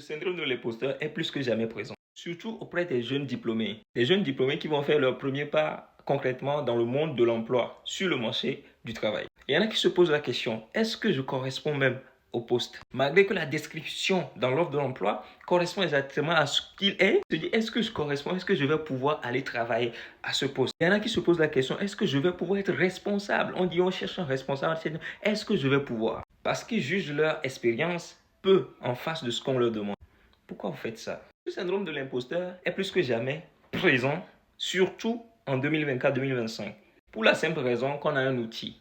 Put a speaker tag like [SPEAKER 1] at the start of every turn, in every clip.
[SPEAKER 1] syndrome de l'imposteur est plus que jamais présent, surtout auprès des jeunes diplômés. Des jeunes diplômés qui vont faire leur premier pas concrètement dans le monde de l'emploi, sur le marché du travail. Il y en a qui se posent la question, est-ce que je corresponds même au poste? Malgré que la description dans l'offre de l'emploi correspond exactement à ce qu'il est, se dit, est-ce que je corresponds, est-ce que je vais pouvoir aller travailler à ce poste? Il y en a qui se posent la question, est-ce que je vais pouvoir être responsable? On dit, on cherche un responsable, est-ce que je vais pouvoir? Parce qu'ils jugent leur expérience peu en face de ce qu'on leur demande. Pourquoi vous faites ça? Le syndrome de l'imposteur est plus que jamais présent, surtout en 2024-2025. Pour la simple raison qu'on a un outil,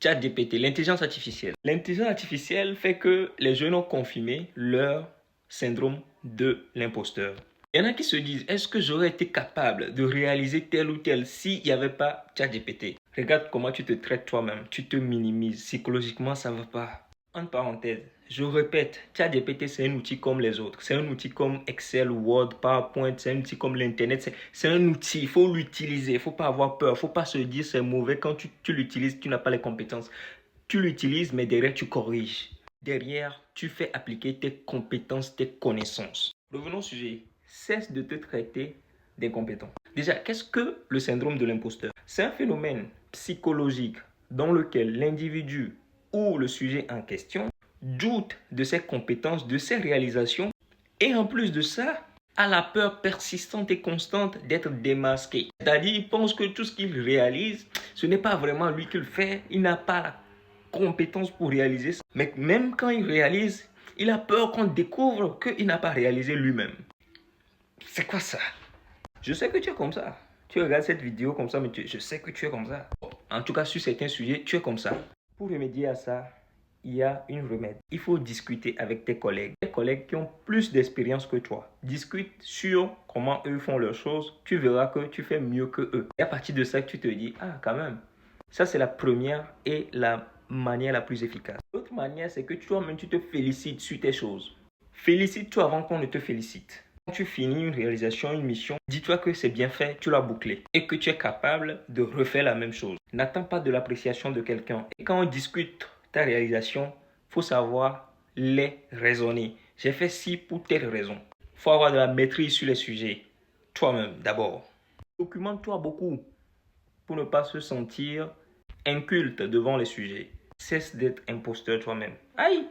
[SPEAKER 1] ChatGPT, l'intelligence artificielle. L'intelligence artificielle fait que les jeunes ont confirmé leur syndrome de l'imposteur. Il y en a qui se disent, est-ce que j'aurais été capable de réaliser tel ou tel s'il n'y avait pas ChatGPT? Regarde comment tu te traites toi-même, tu te minimises, psychologiquement ça ne va pas. En parenthèse, je répète, ChatGPT c'est un outil comme les autres. C'est un outil comme Excel, Word, PowerPoint, c'est un outil comme l'Internet. C'est un outil, il faut l'utiliser, il ne faut pas avoir peur, il ne faut pas se dire c'est mauvais. Quand tu l'utilises, tu n'as pas les compétences. Tu l'utilises, mais derrière tu corriges. Derrière, tu fais appliquer tes compétences, tes connaissances. Revenons au sujet, cesse de te traiter d'incompétent. Déjà, qu'est-ce que le syndrome de l'imposteur? C'est un phénomène psychologique dans lequel l'individu ou le sujet en question doute de ses compétences, de ses réalisations et en plus de ça, a la peur persistante et constante d'être démasqué. C'est-à-dire, il pense que tout ce qu'il réalise, ce n'est pas vraiment lui qui le fait, il n'a pas la compétence pour réaliser ça. Mais même quand il réalise, il a peur qu'on découvre qu'il n'a pas réalisé lui-même. C'est quoi ça? Je sais que tu es comme ça. Tu regardes cette vidéo comme ça, mais je sais que tu es comme ça. En tout cas, sur certains sujets, tu es comme ça. Pour remédier à ça, il y a une remède. Il faut discuter avec tes collègues. Tes collègues qui ont plus d'expérience que toi. Discute sur comment eux font leurs choses. Tu verras que tu fais mieux que eux. Et à partir de ça, tu te dis, ah quand même, ça c'est la première et la manière la plus efficace. L'autre manière, c'est que toi-même, tu te félicites sur tes choses. Félicite-toi avant qu'on ne te félicite. Quand tu finis une réalisation, une mission, dis-toi que c'est bien fait, tu l'as bouclé et que tu es capable de refaire la même chose. N'attends pas de l'appréciation de quelqu'un. Et quand on discute ta réalisation, il faut savoir les raisonner. J'ai fait ci pour telle raison. Il faut avoir de la maîtrise sur les sujets. Toi-même d'abord. Documente-toi beaucoup pour ne pas se sentir inculte devant les sujets. Cesse d'être imposteur toi-même. Aïe!